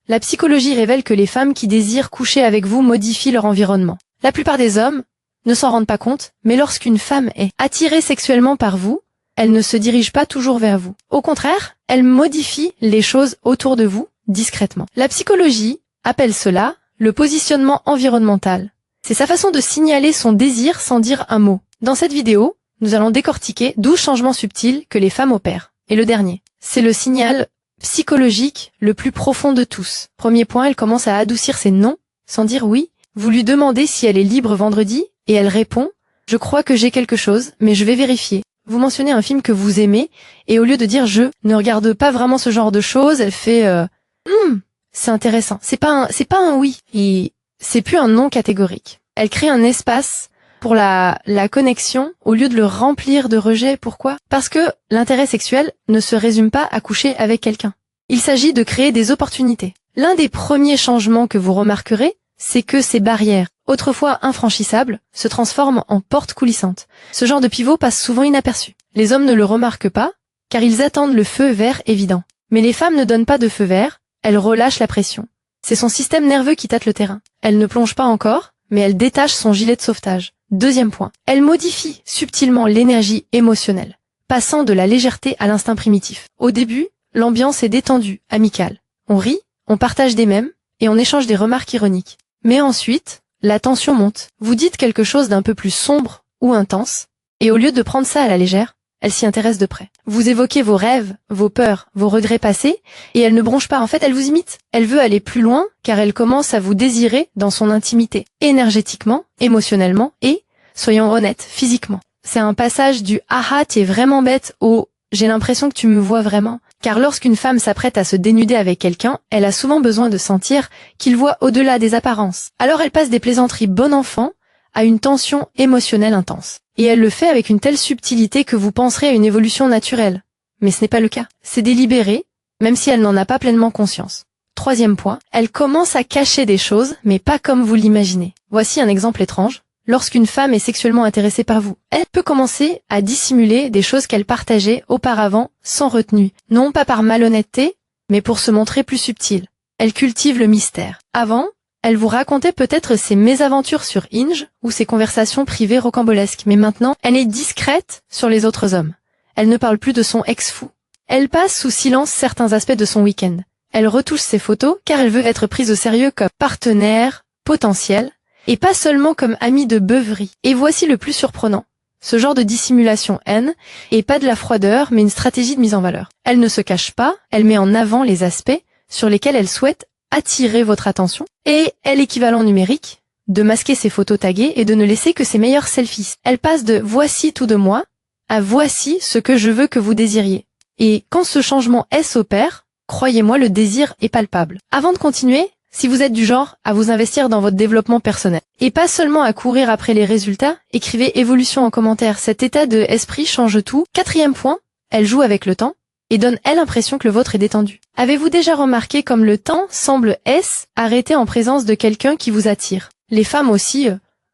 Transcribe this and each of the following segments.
La psychologie révèle que les femmes qui désirent coucher avec vous modifient leur environnement. La plupart des hommes ne s'en rendent pas compte, mais lorsqu'une femme est attirée sexuellement par vous, elle ne se dirige pas toujours vers vous. Au contraire, elle modifie les choses autour de vous, discrètement. La psychologie appelle cela le positionnement environnemental. C'est sa façon de signaler son désir sans dire un mot. Dans cette vidéo, nous allons décortiquer 12 changements subtils que les femmes opèrent. Et le dernier, c'est le signal psychologique le plus profond de tous. Premier point, elle commence à adoucir ses non, sans dire oui. Vous lui demandez si elle est libre vendredi, et elle répond « Je crois que j'ai quelque chose, mais je vais vérifier ». Vous mentionnez un film que vous aimez, et au lieu de dire « je ne regarde pas vraiment ce genre de choses », elle fait c'est intéressant. C'est pas un oui, et c'est plus un non catégorique. Elle crée un espace pour la connexion au lieu de le remplir de rejet. Pourquoi? Parce que l'intérêt sexuel ne se résume pas à coucher avec quelqu'un. Il s'agit de créer des opportunités. L'un des premiers changements que vous remarquerez, c'est que ces barrières, autrefois infranchissables, se transforment en portes coulissantes. Ce genre de pivot passe souvent inaperçu. Les hommes ne le remarquent pas, car ils attendent le feu vert évident. Mais les femmes ne donnent pas de feu vert, elles relâchent la pression. C'est son système nerveux qui tâte le terrain. Elle ne plonge pas encore, mais elle détache son gilet de sauvetage. Deuxième point, elle modifie subtilement l'énergie émotionnelle, passant de la légèreté à l'instinct primitif. Au début, l'ambiance est détendue, amicale. On rit, on partage des mèmes, et on échange des remarques ironiques. Mais ensuite, la tension monte. Vous dites quelque chose d'un peu plus sombre ou intense, et au lieu de prendre ça à la légère, elle s'y intéresse de près. Vous évoquez vos rêves, vos peurs, vos regrets passés, et elle ne bronche pas. En fait, elle vous imite. Elle veut aller plus loin, car elle commence à vous désirer dans son intimité, énergétiquement, émotionnellement, et, soyons honnêtes, physiquement. C'est un passage du « ah, t'es vraiment bête » au « j'ai l'impression que tu me vois vraiment ». Car lorsqu'une femme s'apprête à se dénuder avec quelqu'un, elle a souvent besoin de sentir qu'il voit au-delà des apparences. Alors elle passe des plaisanteries bon enfant à une tension émotionnelle intense. Et elle le fait avec une telle subtilité que vous penserez à une évolution naturelle. Mais ce n'est pas le cas. C'est délibéré, même si elle n'en a pas pleinement conscience. Troisième point, elle commence à cacher des choses, mais pas comme vous l'imaginez. Voici un exemple étrange. Lorsqu'une femme est sexuellement intéressée par vous, elle peut commencer à dissimuler des choses qu'elle partageait auparavant sans retenue. Non pas par malhonnêteté, mais pour se montrer plus subtile. Elle cultive le mystère. Avant, elle vous racontait peut-être ses mésaventures sur Hinge ou ses conversations privées rocambolesques, mais maintenant, elle est discrète sur les autres hommes. Elle ne parle plus de son ex-fou. Elle passe sous silence certains aspects de son week-end. Elle retouche ses photos car elle veut être prise au sérieux comme partenaire potentiel, et pas seulement comme amie de beuverie. Et voici le plus surprenant. Ce genre de dissimulation haine est pas de la froideur, mais une stratégie de mise en valeur. Elle ne se cache pas, elle met en avant les aspects sur lesquels elle souhaite attirer votre attention, et est l'équivalent numérique de masquer ses photos taguées et de ne laisser que ses meilleurs selfies. Elle passe de « voici tout de moi » à « voici ce que je veux que vous désiriez ». Et quand ce changement s'opère, croyez-moi, le désir est palpable. Avant de continuer, si vous êtes du genre à vous investir dans votre développement personnel, et pas seulement à courir après les résultats, écrivez évolution en commentaire. Cet état d'esprit change tout. Quatrième point, elle joue avec le temps, et donne elle l'impression que le vôtre est détendu. Avez-vous déjà remarqué comme le temps semble arrêté en présence de quelqu'un qui vous attire? Les femmes aussi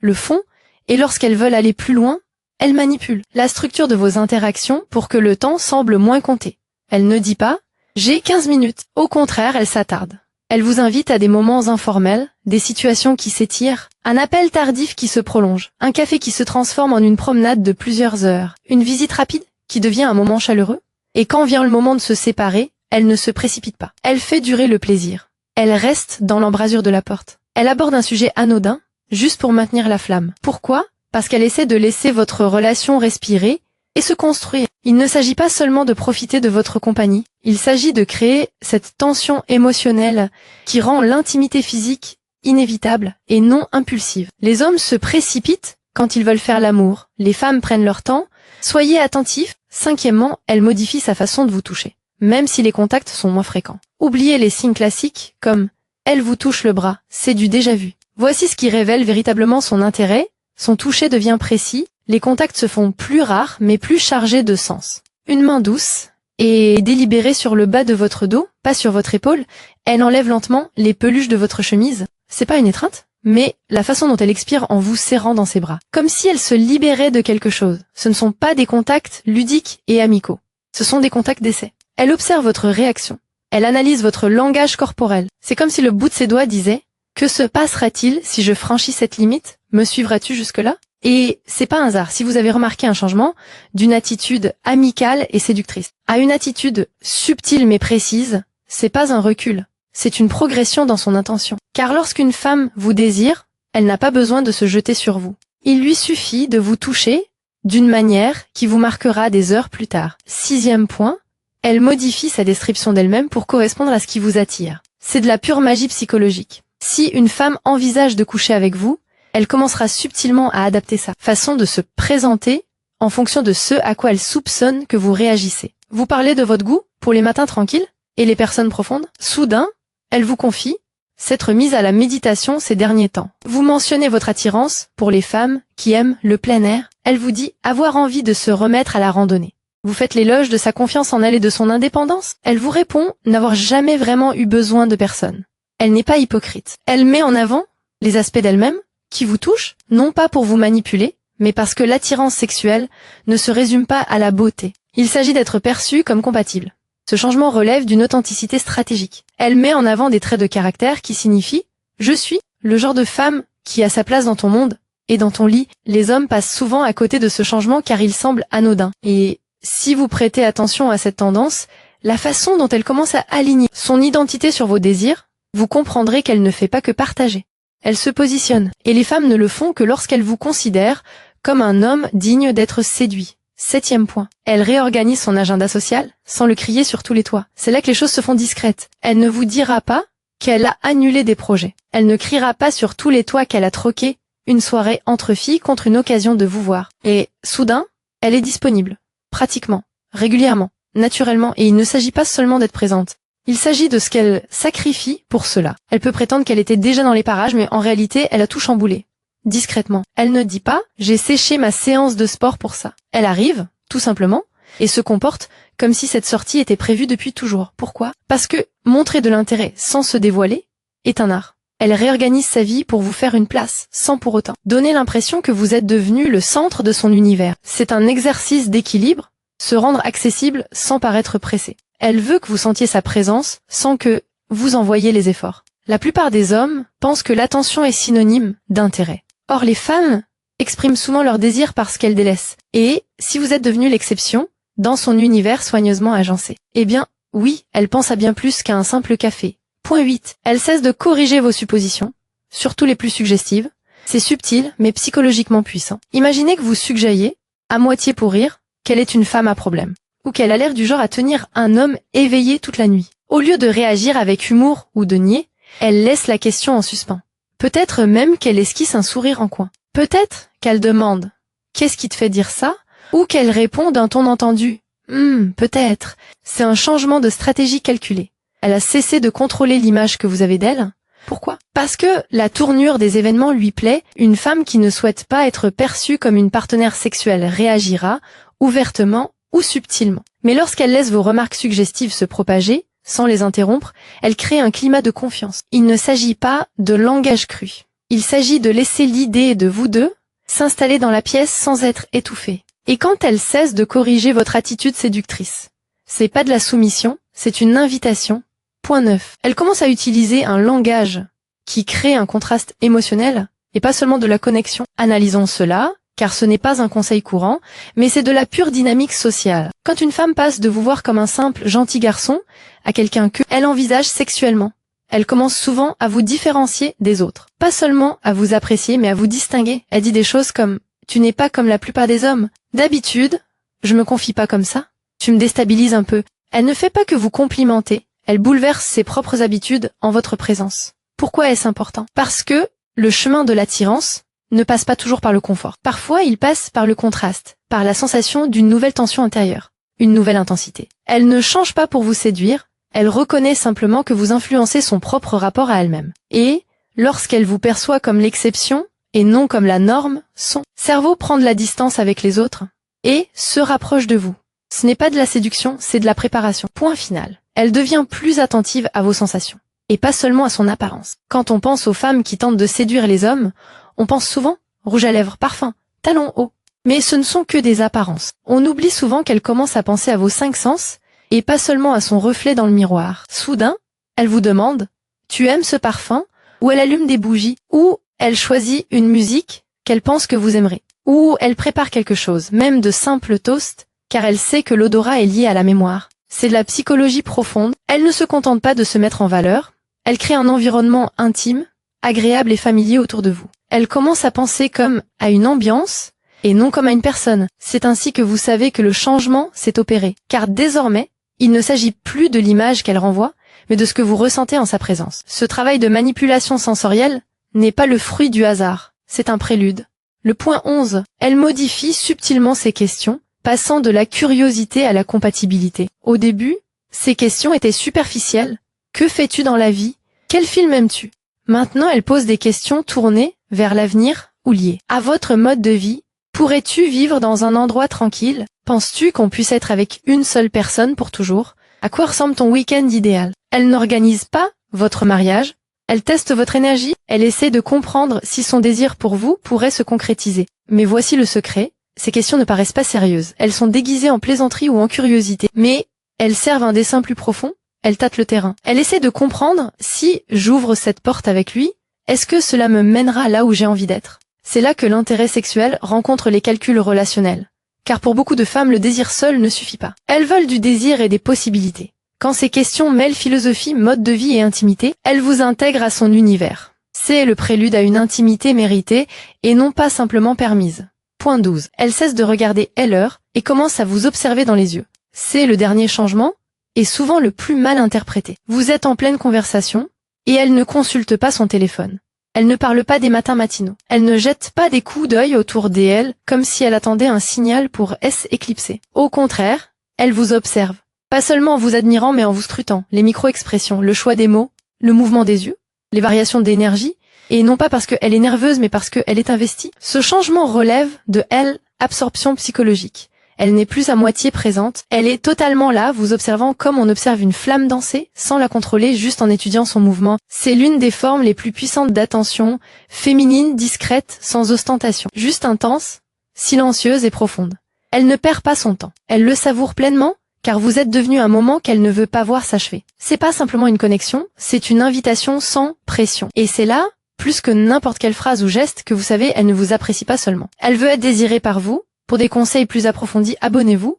le font, et lorsqu'elles veulent aller plus loin, elles manipulent la structure de vos interactions pour que le temps semble moins compter. Elle ne dit pas « j'ai 15 minutes ». Au contraire, elle s'attarde. Elle vous invite à des moments informels, des situations qui s'étirent, un appel tardif qui se prolonge, un café qui se transforme en une promenade de plusieurs heures, une visite rapide qui devient un moment chaleureux. Et quand vient le moment de se séparer, elle ne se précipite pas. Elle fait durer le plaisir. Elle reste dans l'embrasure de la porte. Elle aborde un sujet anodin, juste pour maintenir la flamme. Pourquoi? Parce qu'elle essaie de laisser votre relation respirer et se construire. Il ne s'agit pas seulement de profiter de votre compagnie, il s'agit de créer cette tension émotionnelle qui rend l'intimité physique inévitable et non impulsive. Les hommes se précipitent quand ils veulent faire l'amour, les femmes prennent leur temps. Soyez attentifs. Cinquièmement, elle modifie sa façon de vous toucher, même si les contacts sont moins fréquents. Oubliez les signes classiques comme « elle vous touche le bras », c'est du déjà vu. Voici ce qui révèle véritablement son intérêt, son toucher devient précis, les contacts se font plus rares mais plus chargés de sens. Une main douce et délibérée sur le bas de votre dos, pas sur votre épaule, elle enlève lentement les peluches de votre chemise. C'est pas une étreinte, mais la façon dont elle expire en vous serrant dans ses bras. Comme si elle se libérait de quelque chose. Ce ne sont pas des contacts ludiques et amicaux. Ce sont des contacts d'essai. Elle observe votre réaction. Elle analyse votre langage corporel. C'est comme si le bout de ses doigts disait « Que se passera-t-il si je franchis cette limite? Me suivras-tu jusque-là » Et c'est pas un hasard si vous avez remarqué un changement d'une attitude amicale et séductrice à une attitude subtile mais précise. C'est pas un recul, c'est une progression dans son intention. Car lorsqu'une femme vous désire, elle n'a pas besoin de se jeter sur vous. Il lui suffit de vous toucher d'une manière qui vous marquera des heures plus tard. 6e point, elle modifie sa description d'elle-même pour correspondre à ce qui vous attire. C'est de la pure magie psychologique. Si une femme envisage de coucher avec vous, elle commencera subtilement à adapter sa façon de se présenter en fonction de ce à quoi elle soupçonne que vous réagissez. Vous parlez de votre goût pour les matins tranquilles et les personnes profondes. Soudain, elle vous confie s'être mise à la méditation ces derniers temps. Vous mentionnez votre attirance pour les femmes qui aiment le plein air. Elle vous dit avoir envie de se remettre à la randonnée. Vous faites l'éloge de sa confiance en elle et de son indépendance. Elle vous répond n'avoir jamais vraiment eu besoin de personne. Elle n'est pas hypocrite. Elle met en avant les aspects d'elle-même qui vous touchent, non pas pour vous manipuler, mais parce que l'attirance sexuelle ne se résume pas à la beauté. Il s'agit d'être perçu comme compatible. Ce changement relève d'une authenticité stratégique. Elle met en avant des traits de caractère qui signifient « Je suis le genre de femme qui a sa place dans ton monde et dans ton lit ». Les hommes passent souvent à côté de ce changement car il semble anodin. Et si vous prêtez attention à cette tendance, la façon dont elle commence à aligner son identité sur vos désirs, vous comprendrez qu'elle ne fait pas que partager. Elle se positionne, et les femmes ne le font que lorsqu'elles vous considèrent comme un homme digne d'être séduit. 7e point. Elle réorganise son agenda social sans le crier sur tous les toits. C'est là que les choses se font discrètes. Elle ne vous dira pas qu'elle a annulé des projets. Elle ne criera pas sur tous les toits qu'elle a troqué une soirée entre filles contre une occasion de vous voir. Et soudain, elle est disponible. Pratiquement, régulièrement, naturellement, et il ne s'agit pas seulement d'être présente. Il s'agit de ce qu'elle sacrifie pour cela. Elle peut prétendre qu'elle était déjà dans les parages, mais en réalité, elle a tout chamboulé. Discrètement. Elle ne dit pas « j'ai séché ma séance de sport pour ça ». Elle arrive, tout simplement, et se comporte comme si cette sortie était prévue depuis toujours. Pourquoi? Parce que montrer de l'intérêt sans se dévoiler est un art. Elle réorganise sa vie pour vous faire une place, sans pour autant donner l'impression que vous êtes devenu le centre de son univers. C'est un exercice d'équilibre, se rendre accessible sans paraître pressé. Elle veut que vous sentiez sa présence sans que vous envoyiez les efforts. La plupart des hommes pensent que l'attention est synonyme d'intérêt. Or, les femmes expriment souvent leur désir parce qu'elles délaissent. Et si vous êtes devenu l'exception, dans son univers soigneusement agencé, eh bien, oui, elle pense à bien plus qu'à un simple café. Point 8. Elle cesse de corriger vos suppositions, surtout les plus suggestives. C'est subtil, mais psychologiquement puissant. Imaginez que vous suggériez, à moitié pour rire, qu'elle est une femme à problème, ou qu'elle a l'air du genre à tenir un homme éveillé toute la nuit. Au lieu de réagir avec humour ou de nier, elle laisse la question en suspens. Peut-être même qu'elle esquisse un sourire en coin. Peut-être qu'elle demande « Qu'est-ce qui te fait dire ça ?» ou qu'elle répond d'un ton entendu « peut-être ». C'est un changement de stratégie calculé. Elle a cessé de contrôler l'image que vous avez d'elle. Pourquoi? Parce que la tournure des événements lui plaît. Une femme qui ne souhaite pas être perçue comme une partenaire sexuelle réagira ouvertement ou subtilement. Mais lorsqu'elle laisse vos remarques suggestives se propager, sans les interrompre, elle crée un climat de confiance. Il ne s'agit pas de langage cru. Il s'agit de laisser l'idée de vous deux s'installer dans la pièce sans être étouffée. Et quand elle cesse de corriger votre attitude séductrice, c'est pas de la soumission, c'est une invitation. Point 9. Elle commence à utiliser un langage qui crée un contraste émotionnel et pas seulement de la connexion. Analysons cela, car ce n'est pas un conseil courant, mais c'est de la pure dynamique sociale. Quand une femme passe de vous voir comme un simple gentil garçon à quelqu'un que elle envisage sexuellement, elle commence souvent à vous différencier des autres. Pas seulement à vous apprécier, mais à vous distinguer. Elle dit des choses comme « Tu n'es pas comme la plupart des hommes. D'habitude, je me confie pas comme ça. Tu me déstabilises un peu. » Elle ne fait pas que vous complimenter. Elle bouleverse ses propres habitudes en votre présence. Pourquoi est-ce important? Parce que le chemin de l'attirance ne passe pas toujours par le confort. Parfois, il passe par le contraste, par la sensation d'une nouvelle tension intérieure, une nouvelle intensité. Elle ne change pas pour vous séduire, elle reconnaît simplement que vous influencez son propre rapport à elle-même. Et, lorsqu'elle vous perçoit comme l'exception et non comme la norme, son cerveau prend de la distance avec les autres et se rapproche de vous. Ce n'est pas de la séduction, c'est de la préparation. Point final. Elle devient plus attentive à vos sensations, et pas seulement à son apparence. Quand on pense aux femmes qui tentent de séduire les hommes, on pense souvent rouge à lèvres, parfum, talons hauts. Mais ce ne sont que des apparences. On oublie souvent qu'elle commence à penser à vos 5 sens et pas seulement à son reflet dans le miroir. Soudain, elle vous demande « Tu aimes ce parfum ?» ou elle allume des bougies, ou elle choisit une musique qu'elle pense que vous aimerez, ou elle prépare quelque chose, même de simples toasts, car elle sait que l'odorat est lié à la mémoire. C'est de la psychologie profonde. Elle ne se contente pas de se mettre en valeur, elle crée un environnement intime, agréable et familier autour de vous. Elle commence à penser comme à une ambiance, et non comme à une personne. C'est ainsi que vous savez que le changement s'est opéré, car désormais, il ne s'agit plus de l'image qu'elle renvoie, mais de ce que vous ressentez en sa présence. Ce travail de manipulation sensorielle n'est pas le fruit du hasard, c'est un prélude. Le point 11, elle modifie subtilement ses questions, passant de la curiosité à la compatibilité. Au début, ces questions étaient superficielles. Que fais-tu dans la vie? Quel film aimes-tu? Maintenant, elle pose des questions tournées vers l'avenir ou liées à votre mode de vie. Pourrais-tu vivre dans un endroit tranquille? Penses-tu qu'on puisse être avec une seule personne pour toujours? À quoi ressemble ton week-end idéal? Elle n'organise pas votre mariage. Elle teste votre énergie. Elle essaie de comprendre si son désir pour vous pourrait se concrétiser. Mais voici le secret. Ces questions ne paraissent pas sérieuses. Elles sont déguisées en plaisanterie ou en curiosité. Mais elles servent un dessein plus profond. Elle tâte le terrain. Elle essaie de comprendre si j'ouvre cette porte avec lui, est-ce que cela me mènera là où j'ai envie d'être? C'est là que l'intérêt sexuel rencontre les calculs relationnels. Car pour beaucoup de femmes, le désir seul ne suffit pas. Elles veulent du désir et des possibilités. Quand ces questions mêlent philosophie, mode de vie et intimité, elle vous intègre à son univers. C'est le prélude à une intimité méritée et non pas simplement permise. Point 12. Elle cesse de regarder ailleurs et commence à vous observer dans les yeux. C'est le dernier changement et souvent le plus mal interprété. Vous êtes en pleine conversation et elle ne consulte pas son téléphone. Elle ne parle pas des matins matinaux. Elle ne jette pas des coups d'œil autour d'elle comme si elle attendait un signal pour s'éclipser. Au contraire, elle vous observe. Pas seulement en vous admirant mais en vous scrutant. Les micro-expressions, le choix des mots, le mouvement des yeux, les variations d'énergie, et non pas parce qu'elle est nerveuse mais parce qu'elle est investie. Ce changement relève de elle, absorption psychologique. Elle n'est plus à moitié présente, elle est totalement là, vous observant comme on observe une flamme danser, sans la contrôler, juste en étudiant son mouvement. C'est l'une des formes les plus puissantes d'attention, féminine, discrète, sans ostentation. Juste intense, silencieuse et profonde. Elle ne perd pas son temps. Elle le savoure pleinement, car vous êtes devenu un moment qu'elle ne veut pas voir s'achever. C'est pas simplement une connexion, c'est une invitation sans pression. Et c'est là, plus que n'importe quelle phrase ou geste, que vous savez, elle ne vous apprécie pas seulement. Elle veut être désirée par vous. Pour des conseils plus approfondis, abonnez-vous.